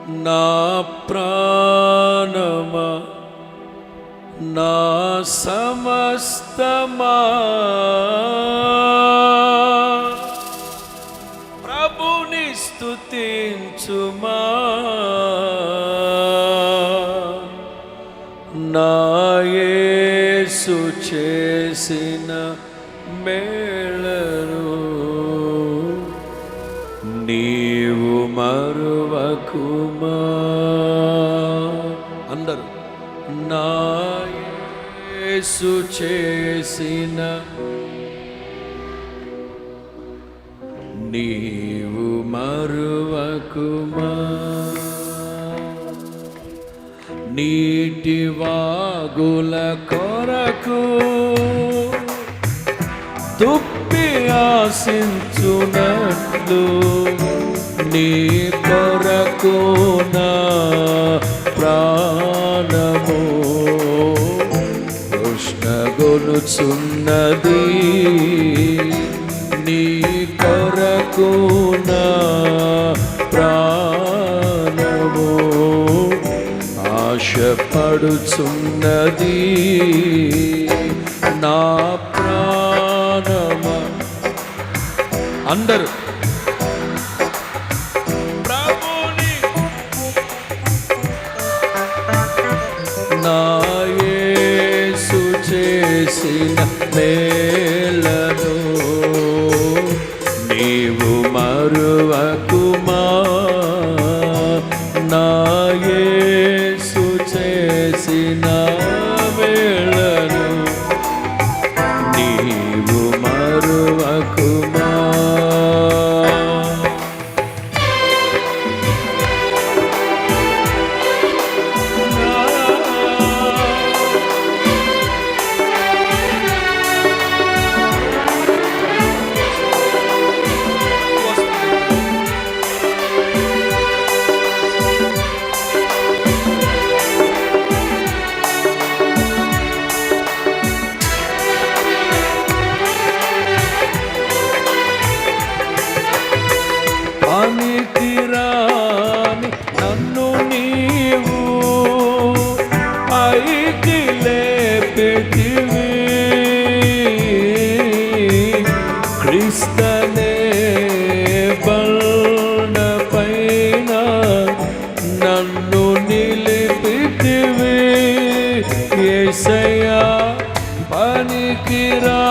నా ప్రాణమా నా సమస్తమా ప్రభుని స్తుతించుమా. నా యేసు చేసిన మేళను నీవు మరువకుమా. అందరూ నా యేసు చేసిన నీవు మరువకుమా. నీటి వాగుల కొరకు దుప్పి ఆశించునట్లు నీ కొరకు నా ప్రాణము కృష్ణగొనుచున్నది. నీ కొరకు నా ప్రాణము ఆశపడుచున్నది. నా ప్రాణమా అందరూ ప్రభుని నా యేసు చేసిన మేలను నీవు మరువకుమా. నా యేసు చేసిన మేలను నీవు మరువకుమా. పనికిరాని నన్ను నీవు పైకి లేపెతివి. క్రీస్తనే బండపైన నన్ను నిలిపితివి. యేసయ్యా పనికిరాని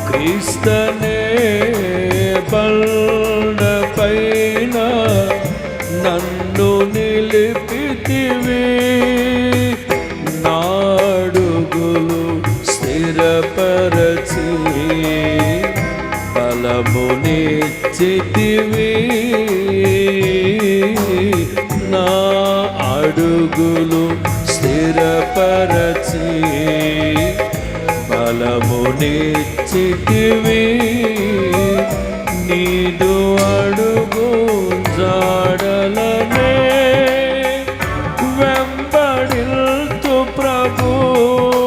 క్రీస్తనే బండపైన నన్ను నిలిపితివి. నాడుగులు స్థిరపరచి బలమునిచ్చితివి. నా అడుగులు స్థిరపరచి బలమునిచ్చితివి. నీదు అడుగు జాడలనే వెంబడిల్తు ప్రభునే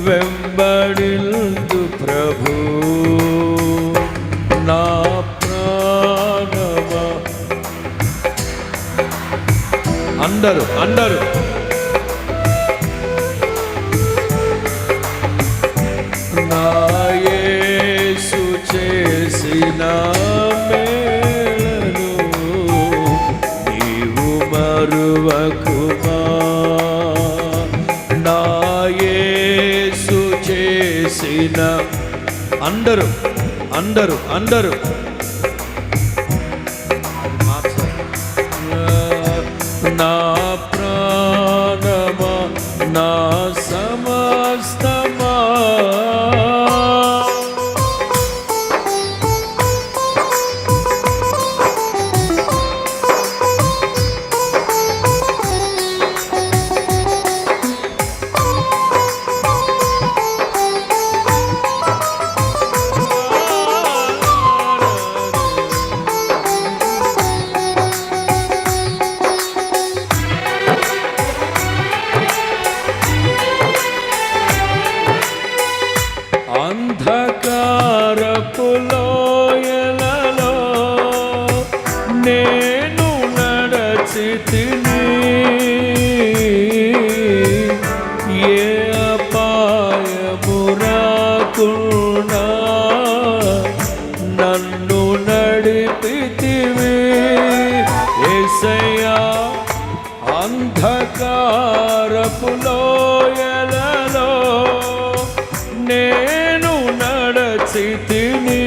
వెంబడిల్తు ప్రభు. నా ప్రాణమా అందరూ అందరూ నా యేసు చేసిన మేలను నీవు మరువకుమా. నా యేసు చేసిన అందరూ అందరూ అందరూ నా ప్రాణమా నా సమస్తమా అంధకారపు లోయలలో నేను నడచితిని,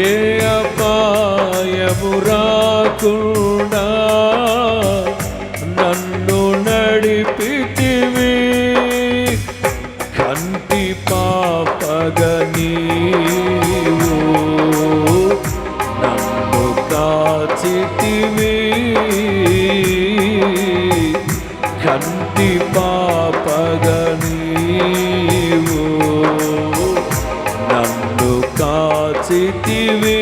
ఏ అపాయము రాకుండా నన్ను నడిపితివి. కంటి పాపగా నీవు నన్ను కాచితివి, కంటి పాపగా నీవు నన్ను కాచితివి.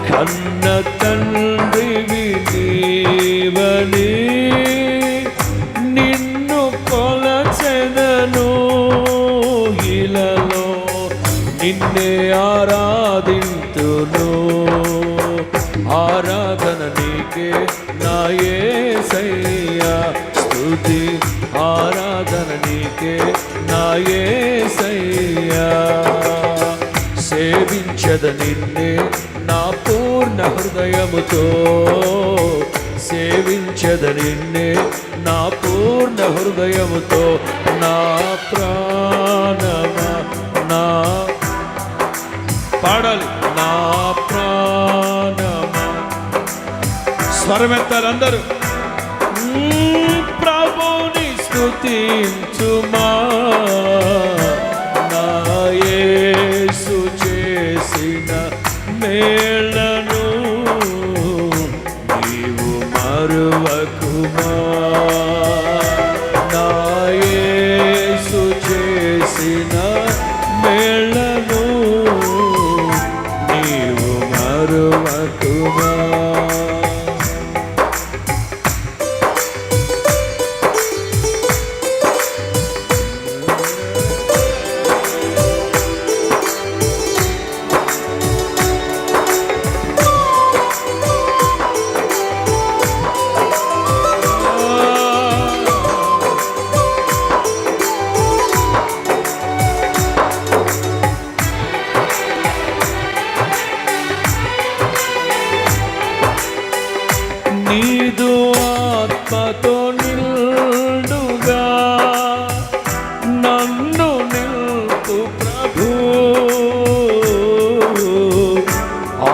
కన్న తండ్రివి నీవని నిన్ను కొలచెదను, ఇలలో నిన్నే ఆరాధింతును. ఆరాధన నీకే నా యేసయ్యా, స్తుతి ఆరాధన నీకే నా యేసయ్యా. సేవించద నిన్నే నా పూర్ణ హృదయముతో, సేవించద నిన్నే నా పూర్ణ హృదయముతో. నా ప్రాణమా నా పాడాలి, నా ప్రాణమా. స్వరమెత్తాలి అందరూ. ప్రభుని స్తుతించుమా, నా యేసు చేసిన మేళను నీవు మరువకుమా. నా యేసు చేసిన మేళను నీవు మరువకుమా. నీదు ఆత్మతో నిండుగా నన్ను నిల్పు ప్రభు,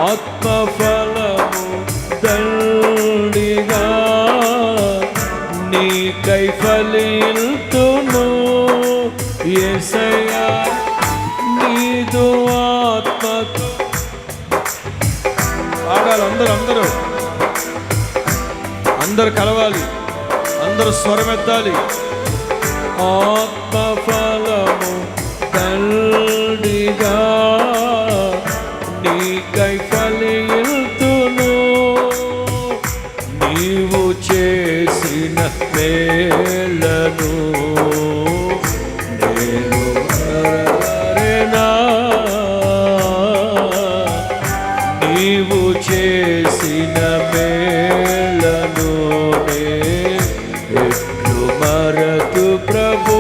ఆత్మఫలము దండిగా నీకై ఫలిల్తును. యేసయ్యా నీదు ఆత్మతో పాడాలి అందరూ అందరు కలవాలి, అందరూ స్వరమెత్తాలి. ఆత్మఫలము దండిగా నీకై ఫలిల్తును, నీవు చేసిన మేలను నేను మరవరెనా. నీవు చేసిన మేలను ఎట్లు మరతు ప్రభు,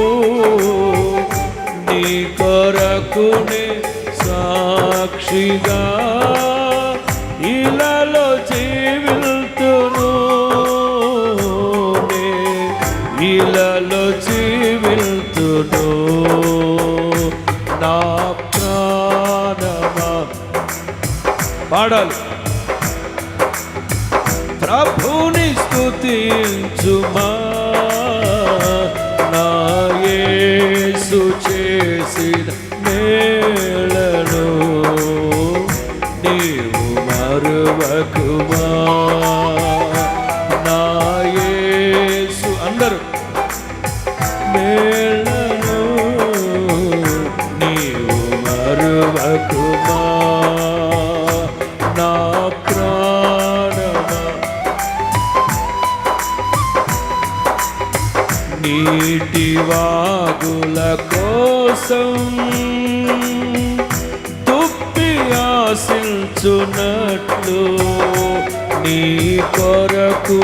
నీ కొరకునే సాక్షిగా ఇలలో జీవిల్తును, ఇలలో జీవిల్తును. నా ప్రాణమా పాడాలి. ప్రభుని స్తుతించుమా, నా యేసు చేసిన మేళను నీవు మరువకుమా. నా యేసు అందరూ మేళను నీవు మరువకుమా. నా ప్రాణమా నీటి వాగుల కోసం దుప్పి ఆశించున్నట్లు నీ కొరకు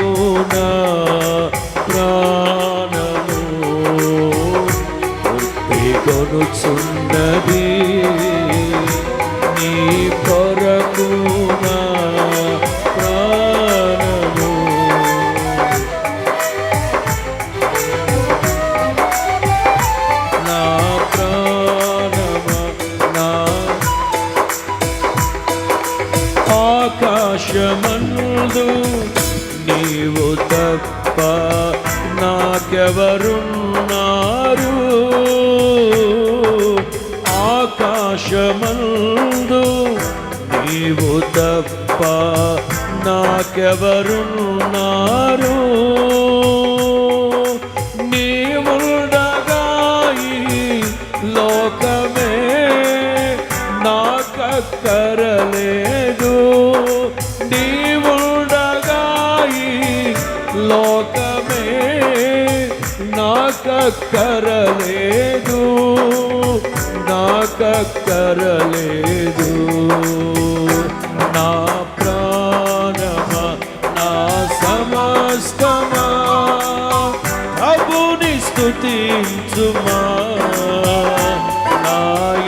నా ప్రాణము కొనుచున్నది, నీ కొరకు నా ప్రాణము నీవు తప్ప నాకెవరున్నారు? ఆకాశమందు నీవు తప్ప నాకెవరున్నారు? నీవుండగా ఈ లోకమే నాకక్కరలేదు. నీవుండగా ఈ లోకమే నాకక్కరలేదు, నాకక్కరలేదు. నా ప్రాణమా, నా సమస్తమా, ప్రభుని స్తుతించుమా. నా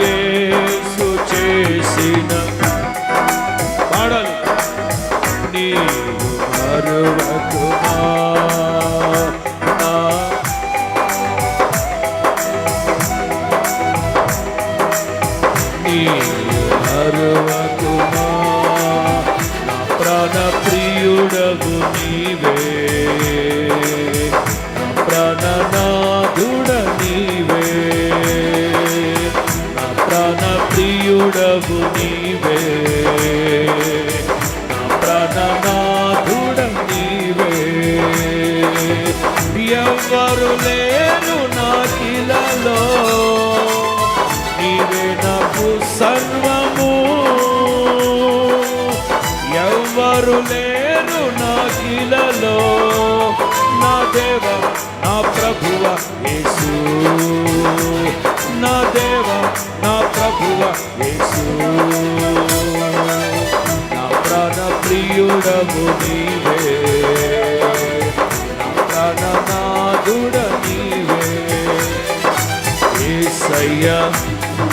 యేసు చేసిన పాడాలి. నీవు మరువకుమా, మరువకుమా. నా ప్రాణ ప్రియుడవు నీవే, నా ప్రాణనాథుడ నీవే, నా ప్రాణ ప్రియుడవు నీవే, నా ప్రాణనాథుడ నీవే. ఎవ్వరు లేరు నాకిలలో, నీవే నాకు సర్వము. ఎవ్వరు లేరు నాకిలలో, నా దేవ నా ప్రభువ యేసు, నా దేవ నా ప్రభువ యేసు. నా ప్రాణ ప్రియుడవు నీవే, నా ప్రాణనాథుడ నీవే. యేసయ్యా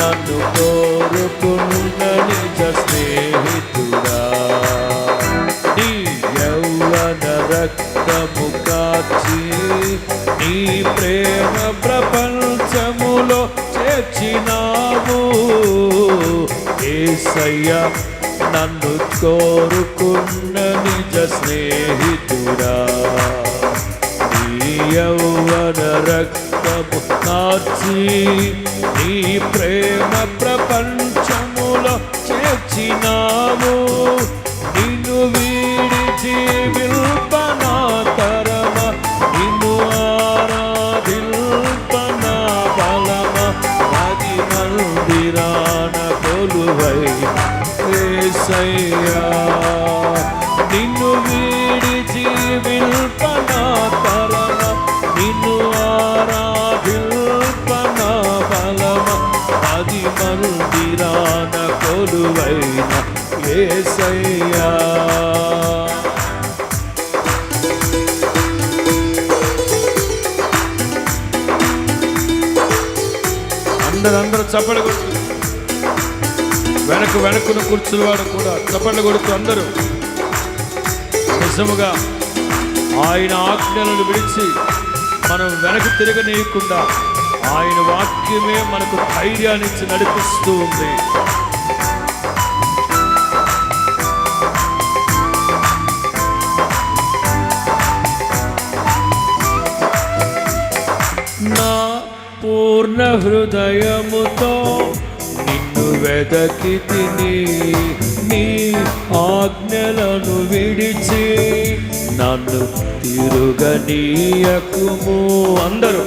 నన్ను కోరుకున్న నిజ స్నేహితుడా, నీ యౌవన రక్తము కాచి నీ ప్రేమ ప్రపంచములో చేర్చినావు. యేసయ్యా నన్ను కోరుకున్న నిజ స్నేహితుడా, నీ యౌవన రక్తము కాచి నీ ప్రేమ ప్రపంచములో చేర్చినావు. నిన్ను వీడి జీవిల్పనా తరమ, నిన్ను ఆరాధిల్పనా బలమ. అది మందిరాన కొలువై యేసయ్యా, నిన్ను వీడి జీవిల్పనా తరమ, నిన్ను ఆరాధిల్పనా బలమ. అది మందిరాన కొలువైన యేసయ్యా. అందరూ చప్పట్లు కొడుతూ, వెనకును కూర్చున్నవాడు కూడా చప్పట్లు కొడుతూ అందరూ నిజముగా ఆయన ఆజ్ఞలను విడిచి మనం వెనక్కి తిరగనీయకుండా ఆయన వాక్యమే మనకు ధైర్యాన్ని ఇచ్చి నడిపిస్తూ ఉంది. నా పూర్ణ హృదయముతో నిన్ను వెదకి తిని, నీ ఆజ్ఞలను విడిచి నన్ను తిరుగనీయకుము. అందరూ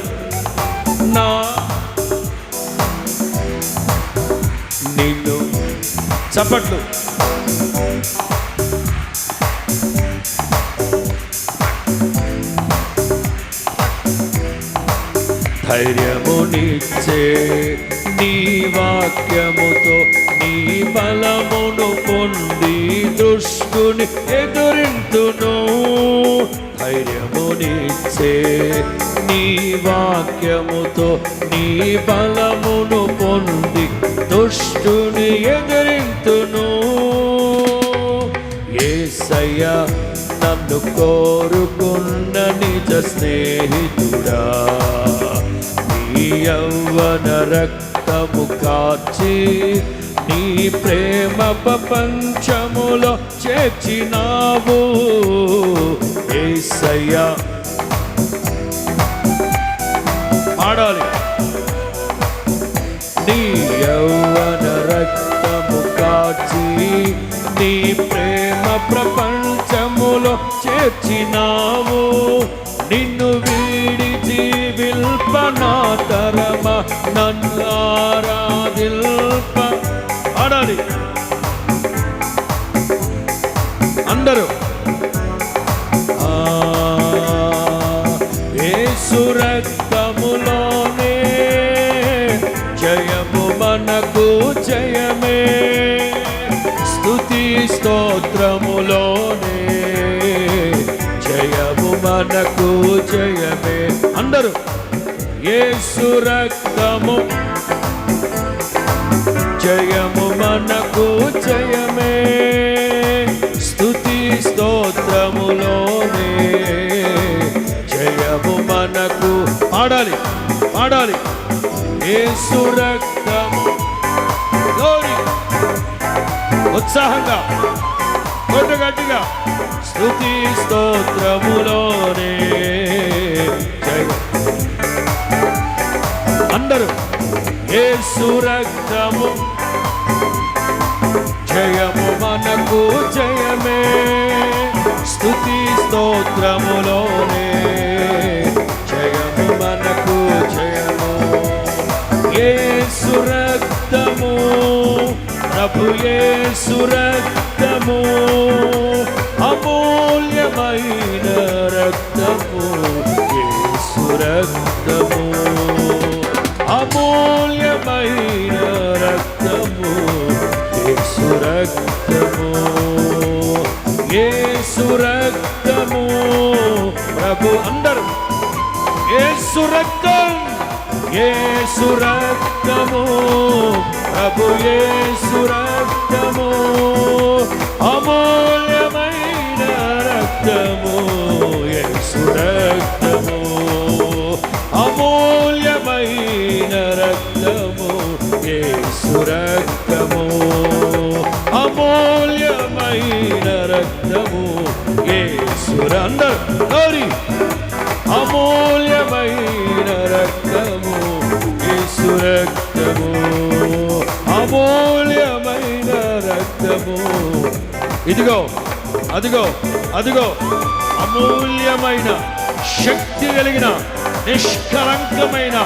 నా నిన్ను చప్పట్లు. ధైర్యమునిచ్చే నీ వాక్యముతో నీ బలమును పొంది దుష్టుని ఎదురింతును. ధైర్యమునిచ్చే నీ వాక్యముతో నీ బలమును పొంది దుష్టుని ఎదురింతును. యేసయ్యా నన్ను కోరుకున్న నిజ స్నేహితుడా, నీ యౌవన రక్తము కాచి నీ ప్రేమ ప్రపంచములో చేర్చినావు. యేసయ్యా. పాడాలి. నీ యౌవన రక్తము కాచి నీ ప్రేమ ప్రపంచములో చేర్చినావు. నిన్ను వీడి జీవిల్పనా తరమ నన్ను ఆరాధిల్ప. పాడాలి అందరూ. యేసు రక్తములోనే జయము మనకు జయమే. స్తుతి స్తోత్రములోనే జయము మనకు జయమే. అందరూ. యేసు రక్తము జయము మనకు జయమే. స్తుతి స్తోత్రములోనే జయము మనకు. పాడాలి పాడాలి. యేసు రక్తము. గౌరీ ఉత్సాహంగా కొట్టు గట్టిగా. స్తుతి స్తోత్రములోనే జయ. అందరూ. యేసు రక్తము జయము మనకు జయమే. స్తుతి స్తోత్రములోనే జయము మనకు జయము. యేసు రక్తము ప్రభు యేసు రక్తము అమూల్యమైన రక్తము. యేసు రక్తము అమూల్యమైన రక్తము. యేసు రక్తము యేసు రక్తము ప్రభు. అందరూ. యేసు రక్తం యేసు రక్తము ప్రభు. యేసు రక్తము అమూల్యమైన రక్తము. యేసు రక్తము అమూల్యమైన రక్తము. యేసు రక్తము అమూల్యమైన రక్తము. యేసు. అందరూ. గౌరీ అమూల్యమైన రక్తము. యేసు రక్తము అమూల్యమైన రక్తము. ఇదిగో అదిగో అదిగో అమూల్యమైన శక్తి కలిగిన నిష్కలంకమైన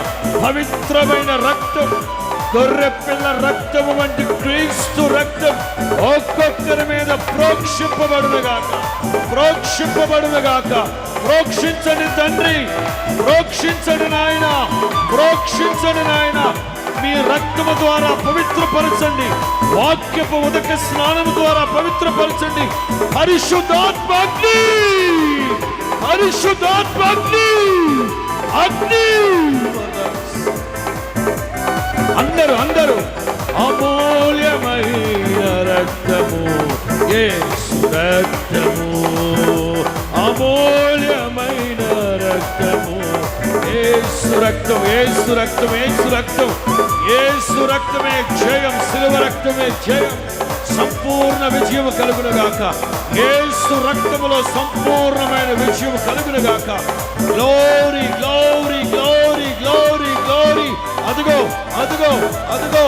పవిత్రమైన రక్తం. గొర్రె పిల్ల రక్తము వంటి క్రీస్తు రక్తం ఒక్కొక్కరి మీద ప్రోక్షింపబడునుగాక ప్రోక్షింపబడునుగాక. ప్రోక్షించండి తండ్రి, ప్రోక్షించండి నాయన, ప్రోక్షించండి నాయన. మీ రక్తము ద్వారా పవిత్రపరచండి. వాక్యపు ఉదక స్నానము ద్వారా పవిత్రపరచండి. పరిశుద్ధాత్మాగ్ని పరిశుద్ధాత్మాగ్ని అగ్ని. అందరూ అందరూ. అమూల్యమైన రక్తము యేసు రక్తము అమూల్యమైన రక్తము. యేసు రక్తం యేసు రక్తం యేసు రక్తం యేసు రక్తమే జయం. శిలువ రక్తమే జయం. సంపూర్ణ విజయం కలుగునుగాక. యేసు రక్తములో సంపూర్ణమైన విజయం కలుగునుగాక. Glory glory glory glory glory. అదిగో అదిగో అదిగో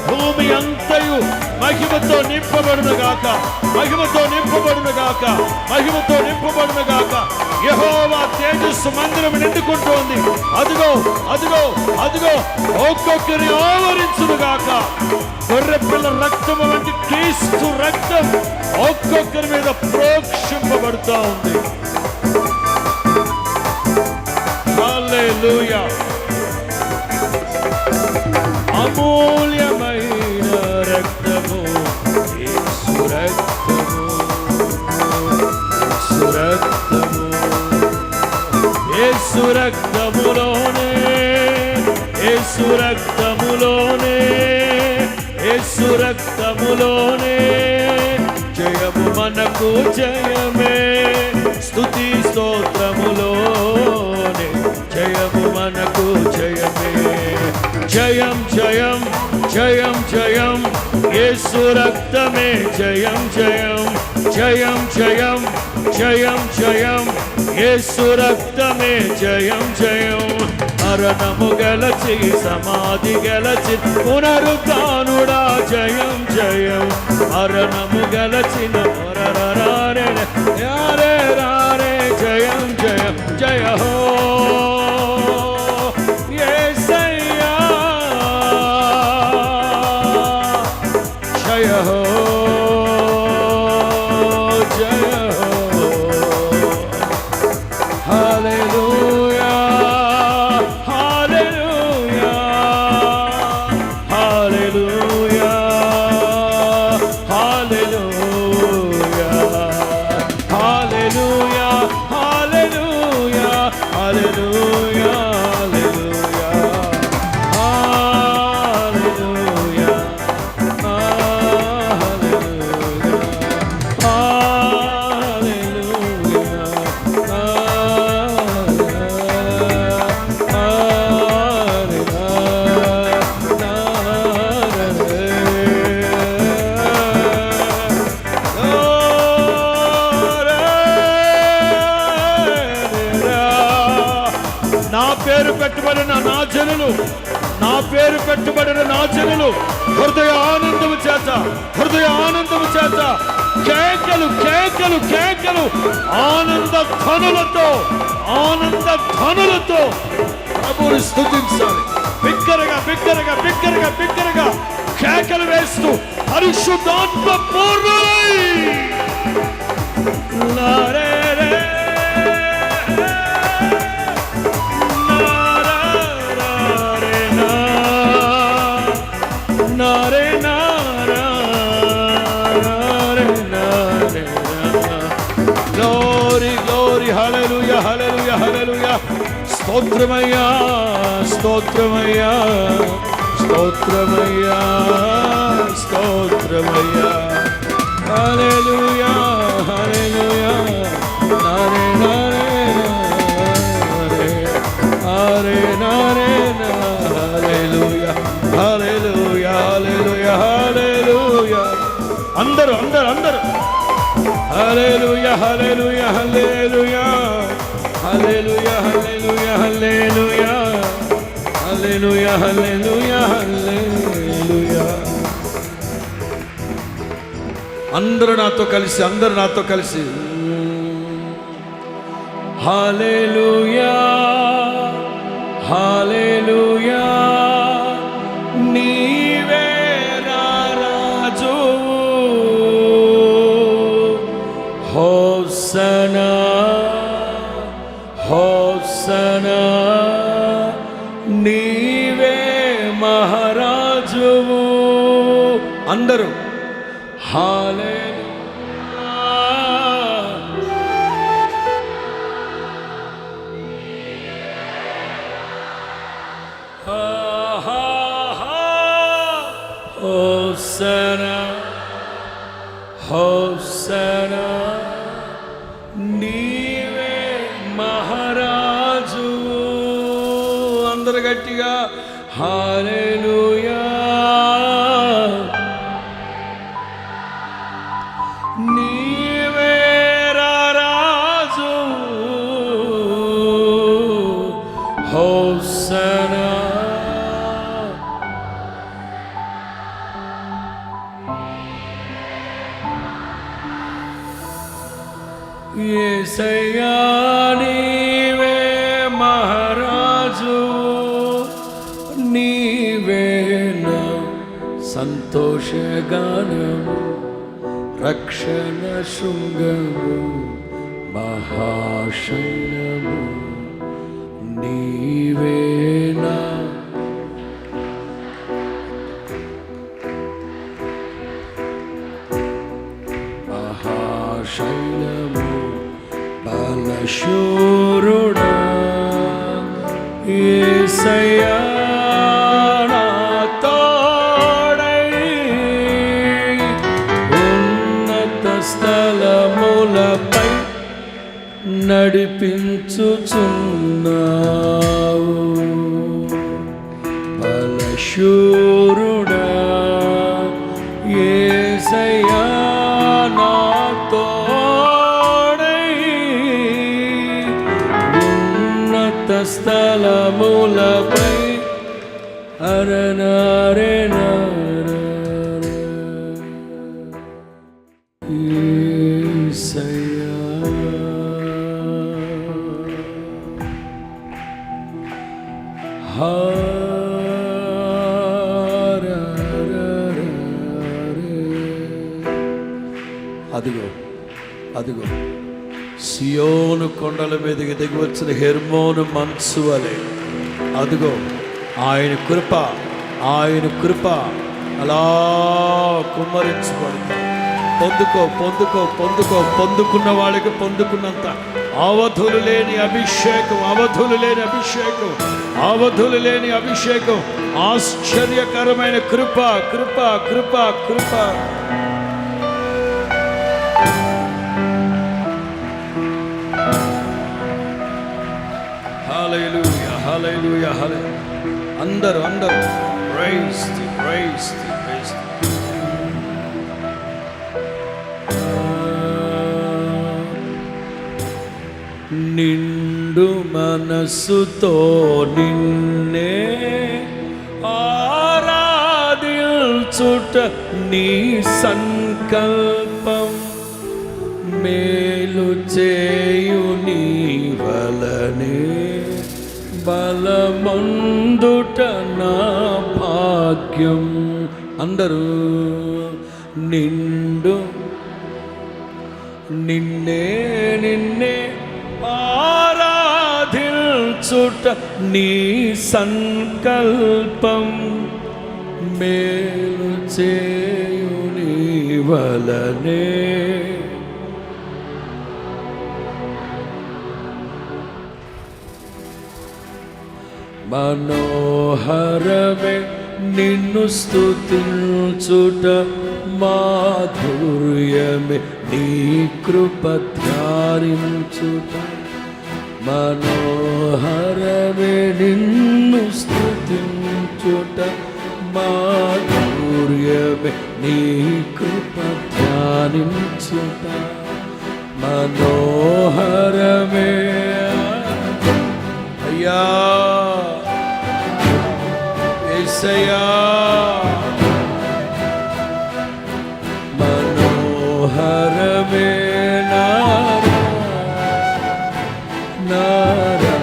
భూమి అంతయు మహిమతో నింపబడునుగాక మహిమతో నింపబడునుగాక మహిమతో నింపబడునుగాక. యెహోవా తేజస్సు మందిరం నిండుకుంటోంది. అదిగో అదిగో అదిగో ఒక్కొక్కరిని ఆవరించునుగాక. గొర్రెపిల్ల రక్తము వంటి క్రీస్తు రక్తం ఒక్కొక్కరి మీద ప్రోక్షింపబడుతూ ఉంది. హల్లెలూయా. అమూల్యమైన రక్తము యేసు రక్తము యేసు రక్తము యేసు రక్తములోనే యేసు రక్తములోనే యేసు రక్తములోనే జయము మనకు జయమే. స్తుతి స్తోత్రములోనే జయము మనకు జయమే. జయం జయం జయం జయం యేసు రక్తమే జయం జయం జయం జయం జయం జయం యేసు రక్తమే జయం జయం. మరణము గెలచి సమాధి గెలచి పునరుత్థానుడా జయం జయం. మరణము గెలచిన రారే రారే జయం జయం జయ హో యేసయ్యా జయ హో జయ హో. హల్లెలూయా హల్లెలూయా హల్లెలూయా హల్లెలూయా హల్లెలూయా హల్లెలూయా హల్లెలూయా నా పేరు పెట్టుబడిన నా జనులు, నా పేరు పెట్టుబడిన నా జనులు హృదయ ఆనందము చేత, హృదయ ఆనందము చేత కేకలు కేకలు కేకలు ఆనంద ధ్వనులతో, ఆనంద ధ్వనులతో ప్రభువుని స్తుతించాలి. బిగ్గరగా బిగ్గరగా బిగ్గరగా బిగ్గరగా కేకలు వేస్తూ పరిశుద్ధాత్మ పూర్ణులై నారే హల్లెలూయా హల్లెలూయా హల్లెలూయా. స్తోత్రమయ్యా స్తోత్రమయ్యా స్తోత్రమయ్యా స్తోత్రమయ్యా. హల్లెలూయా హల్లెలూయా నారే నారే నారే నారే హల్లెలూయా హల్లెలూయా హల్లెలూయా హల్లెలూయా. అందరూ అందరూ అందరూ హల్లెలూయా హల్లెలూయా హల్లెలూయా హల్లెలూయా హల్లెలూయా హల్లెలూయా హల్లెలూయా హల్లెలూయా హల్లెలూయా. అందరూ నాతో కలిసి, అందరూ నాతో కలిసి హల్లెలూయా హల్లెలూయా. నీవే నా రాజు హోసనా హోసనా. నీవే మహారాజువు. అందరూ హల్లెలూయా హోసనా హోసనా. నీవే మహారాజు. అందరు గట్టిగా హల్లెలూయా. నీవే రాజు హోసనా. యేసయ్యా నీవే మహారాజు. నీవే నా సంతోషగానము, రక్షణ శృంగము, మహాశైలము. నీవే నా మహాశైలము, బలశూరుడా. యేసయ్యా నా తోడై ఉన్నత స్థలములపై నడిపించుచున్నావు. బలశూరుడా యేసయ్యా నా తోడై స్థలములపై అరణారెనా అదిగో అదిగో సియోను కొండల మీదకి దిగి వచ్చిన హెర్మోను మంచు వలె అదిగో ఆయన కృప అలా కుమ్మరించబడుతుంది. పొందుకున్న వాళ్ళకి పొందుకున్నంత అవధులు లేని అభిషేకం ఆశ్చర్యకరమైన కృప. హల్లెలూయా అందరూ ప్రైజ్ నిండు మనసుతో నిన్నే ఆరాధించుట నీ సంకల్పం మేలు చేయు నీ వలనే బలమందుట నా భాగ్యం. అందరూ నిన్నే ఆరాధించుట నీ సంకల్పం మేలు చేయు నీ వలనే మనోహరమే నిన్ను స్తుతించుట మాధుర్యమే నీ కృప ధ్యానించుట. మనోహరమే నిన్ను స్తుతించుట మాధుర్యమే నీ కృప ధ్యానించుట. మనోహరమే అయ్యా యేసయ్యా మనోహరమే నారా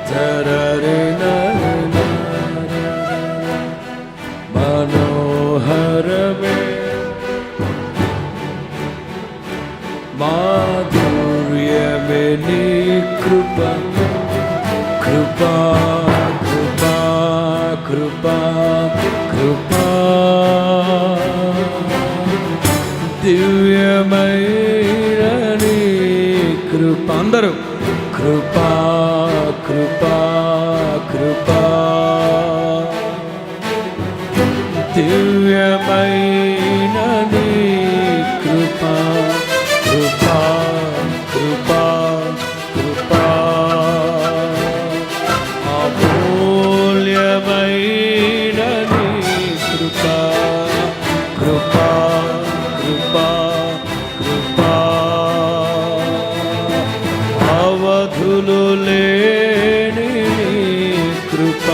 తరరే మనోహరమే మాధుర్యమే నీ కృప దివ్యమైన నీ కృప. అందరూ కృపా దివ్యమైన నీ కృప అమూల్యమైన నీ కృప అవధులు లేని కృప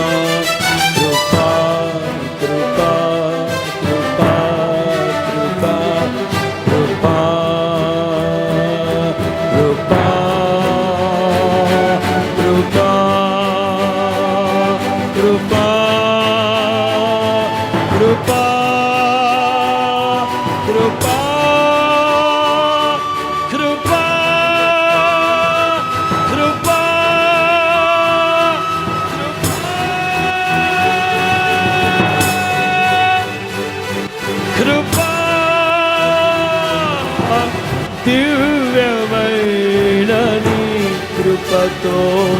దివ్యమైన నీ కృపతో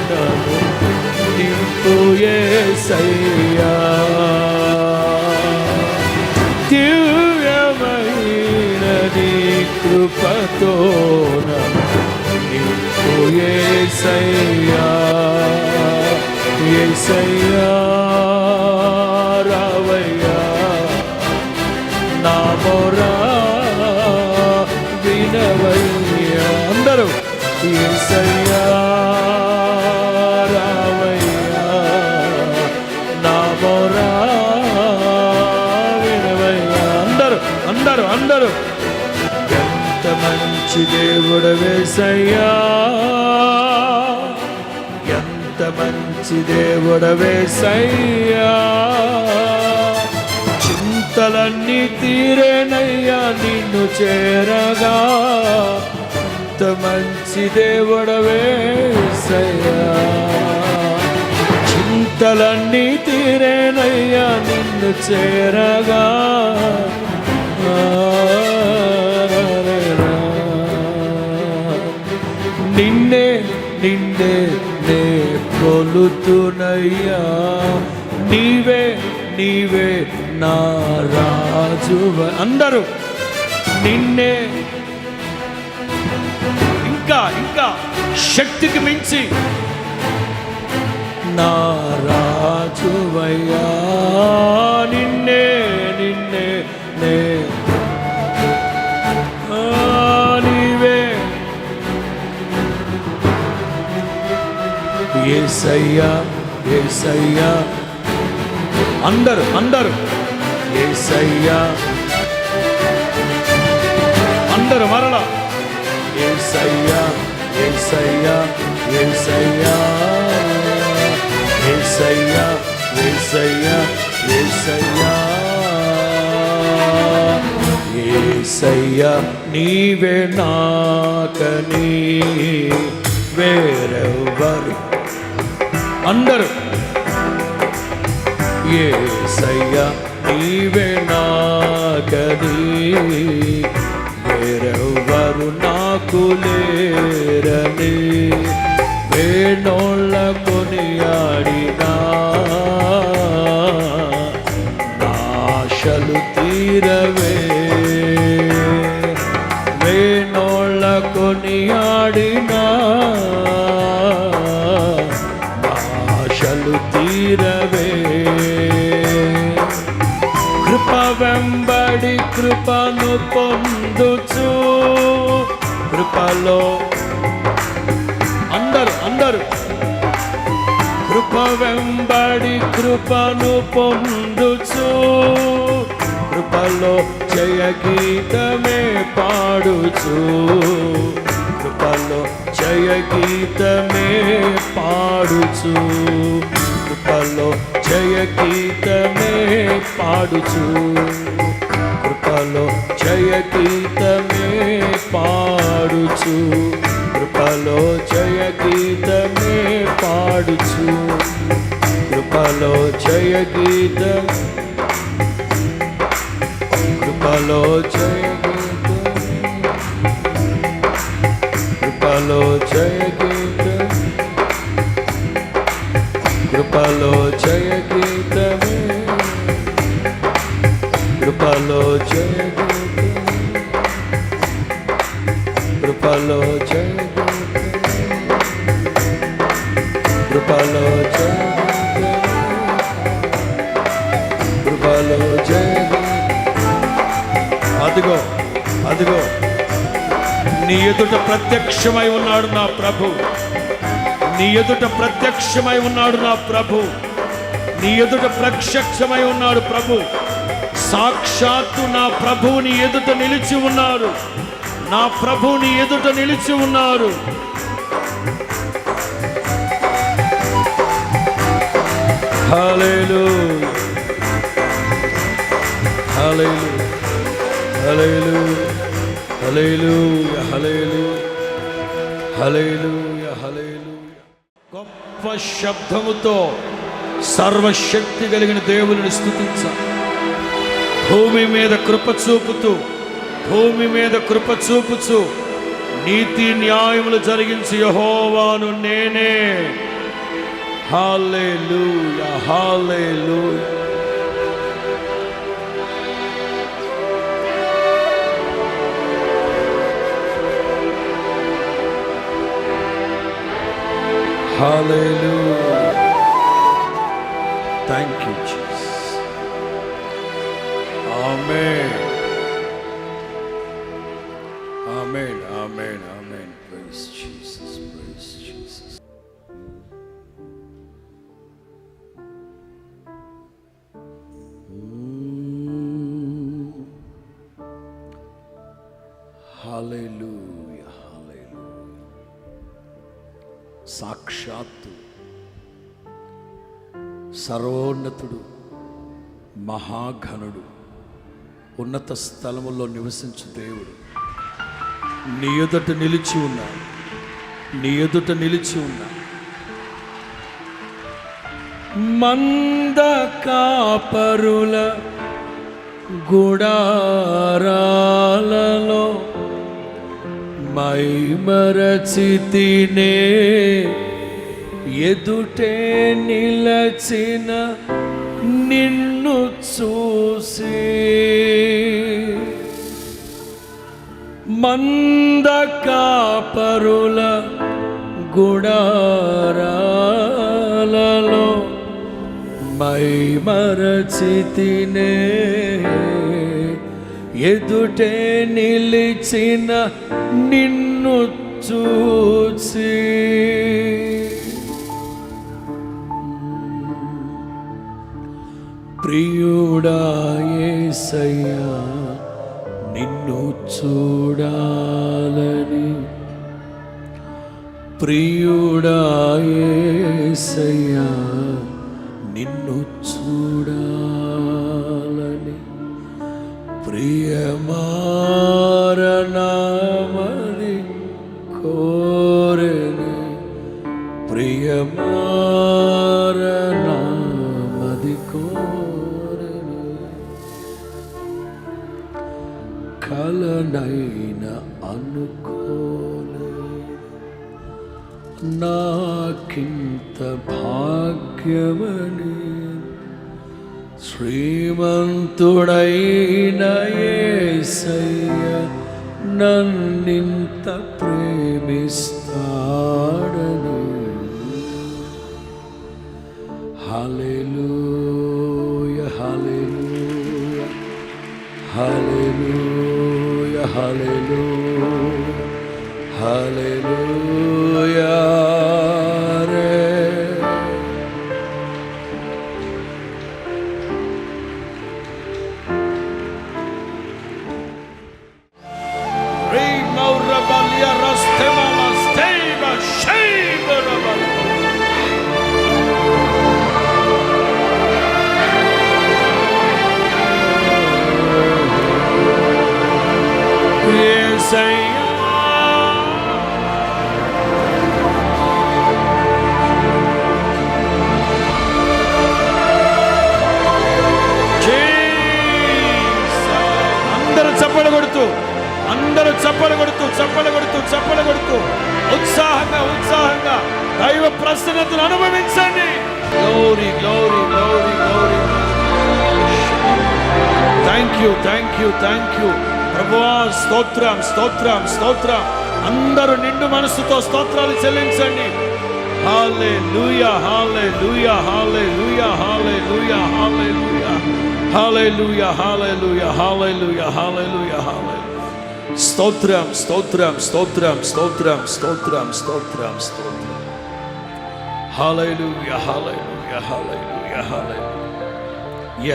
నన్ను నింపు యేసయ్యా. దివ్యమైన నీ కృపతో నన్ను నింపు యేసయ్యా. రావయ్యా నా మొరా వినవయ్యా. అందరూ యేసయ్యా మంచి దేవుడవేసయ్యా, ఎంత మంచి దేవుడవేసయ్యా. చింతలన్నీ తీరేనయ్యా నిన్ను చేరగా, ఎంత మంచి దేవుడవేసయ్యా. చింతలన్నీ తీరేనయ్యా నిన్ను చేరగా, నిన్నే నిన్నే నే కొలుతునయ్యా. నీవే నీవే నా రాజువ. అందరూ నిన్నే, ఇంకా ఇంకా శక్తికి మించి నా రాజువయ్యా. నిన్నే నిన్నే నే నీవే యేసయ్యా యేసయ్యా. అందరూ అందరూ యేసయ్యా. అందరూ మరలా యేసయ్యా యేసయ్యా యేసయ్యా యేసయ్యా యేసయ్యా యేసయ్యా యేసయ్యా. నీవే నాకని వేరెవ్వరు. అందరూ యేసయ్యా నీవే నాకని వేరెవ్వరు నాకు లేరని, వేణోళ్ళ కొనియాడినా నాశలు తీరవే. వేణోళ్ళ కొనియాడినా నాశలు తీరవే. కృప వెంబడి కృపను పొందుచు, కృపలో అందరూ అందరూ కృప వెంబడి కృపను పొందుచు, కృపలో జయ గీతమే పాడుచు, కృపలో జయ గీతమే పాడుచు, కృపలో జయ గీతమే పాడుచు, కృపలో జయ గీతమే పాడుచు, కృపలో జయ గీతమే పాడుచు, కృపలో జయ గీత, కృపలో జయ గీత, కృపలో జయ గీత, కృపలో జయ గీతమే, కృపలో జయ గీత, కృపలో జయ గీత, కృపలో జయ గీత, కృపలో జయ గీత. అదిగో అదిగో నీ ఎదుట ప్రత్యక్షమై ఉన్నాడు నా ప్రభు, నీ ఎదుట ప్రత్యక్షమై ఉన్నాడు నా ప్రభు, నీ ఎదుట ప్రత్యక్షమై ఉన్నాడు ప్రభు. సాక్షాత్తు నా ప్రభు నీ ఎదుట నిలిచి ఉన్నారు, నా ప్రభు నీ ఎదుట నిలిచి ఉన్నారు. హల్లెలూయా హల్లెలూయా హల్లెలూయా హల్లెలూయా హల్లెలూయా హల్లెలూయా. గొప్ప శబ్దముతో సర్వశక్తి కలిగిన దేవుని స్తుతించాలి. భూమి మీద కృప చూపుతూ, భూమి మీద కృప చూపుచు నీతి న్యాయములు జరిగించి యెహోవాను నేనే. హల్లెలూయా హల్లెలూయా. Hallelujah. Thank you, Jesus. Amen. Amen. Amen. Amen. Praise Jesus. Praise Jesus. Hallelujah. సాక్షాత్తు సర్వోన్నతుడు, మహాఘనుడు, ఉన్నత స్థలములో నివసించు దేవుడు నీ ఎదుట నిలిచి ఉన్నాడు. నీ ఎదుట నిలిచి ఉన్నాడు. మంద కాపరుల గుడారాలలో మైమరచితినే, ఎదుటే నిలచిన నిన్ను చూసి. మంద కాపరుల గుడారాలలో మైమరచితినే, ఎదుటే నిలిచిన నిన్ను చూసి. ప్రియుడా యేసయ్యా నిన్ను చూడాలని, ప్రియుడా యేసయ్యా నిన్ను చూడాలని, ప్రియమారనామది కోరెను, ప్రియమారనామది కోరెను. కలనైన అనుకోలేదు నాకింత భాగ్యమని, శ్రీమంతుడైన యేసయ్య నన్నింత ప్రేమిస్తాడని. హల్లెలూయా హల్లెలూయా హల్లెలూయా హల్లెలూయా హల్లెలూయా. అందరూ చప్పలు కొడుతూ ఉత్సాహంగా దైవ ప్రసన్నతను అనుభవించండి. Glory glory glory glory. Thank you ప్రభువా. స్తోత్రం. అందరూ నిండు మనసుతో స్తోత్రాలు చెల్లించండి. హల్లెలూయా హల్లెలూయా హల్లెలూయా హల్లెలూయా హల్లెలూయా హల్లెలూయా హల్లెలూయా హల్లెలూయా హల్లెలూయా హల్లెలూయా. స్తోత్రం. హల్లెలూయా హల్లెలూయా హల్లెలూయా హల్లెలూయా.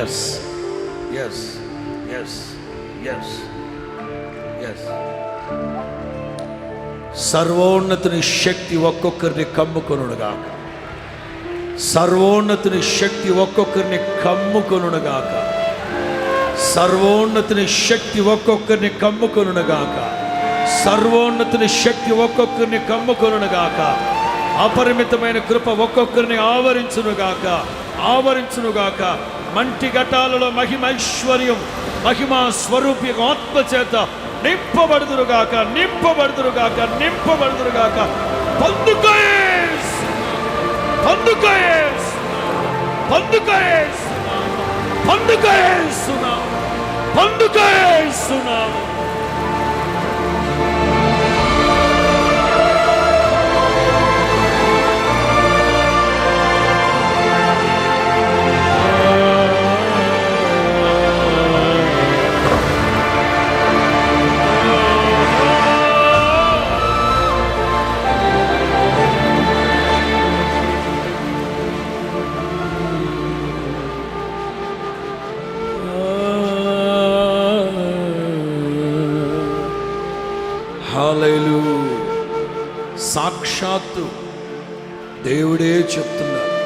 yes. సర్వోన్నతుని శక్తి ఒక్కొక్కరిని కమ్ముకొనుగాక. సర్వోన్నతుని శక్తి ఒక్కొక్కరిని కమ్ముకొనుగాక. సర్వోన్నతుని శక్తి ఒక్కొక్కరిని కమ్ముకొనుగాక. సర్వోన్నతుని శక్తి ఒక్కొక్కరిని కమ్ముకొనుగాక. అపరిమితమైన కృప ఒక్కొక్కరిని ఆవరించునుగాక. మంటి ఘటాలలో మహిమైశ్వర్యం, మహిమా స్వరూపి ఆత్మచేత నింపబడుదురుగాక. పండుగేస్తున్నాము. దేవుడే చెప్తున్నారు,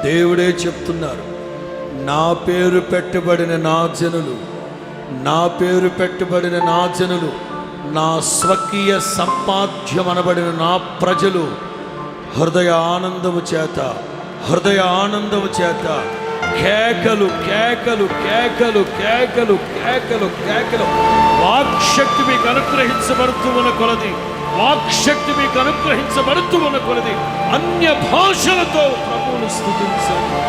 దేవుడే చెప్తున్నారు, నా పేరు పెట్టబడిన నా జనులు, నా పేరు పెట్టబడిన నా జనులు, నా స్వకీయ సంపాద్యమనబడిన నా ప్రజలు హృదయ ఆనందము చేత, హృదయ ఆనందము చేత కేకలు కేకలు కేకలు కేకలు కేకలు కేకలు, వాక్శక్తి మీకు అనుగ్రహించబడుతూ ఉన్న కొలది, వాక్శక్తి మీకు అనుగ్రహించబడుతూ ఉన్న కొలది అన్య భాషలతో ప్రభువును స్తుతించండి.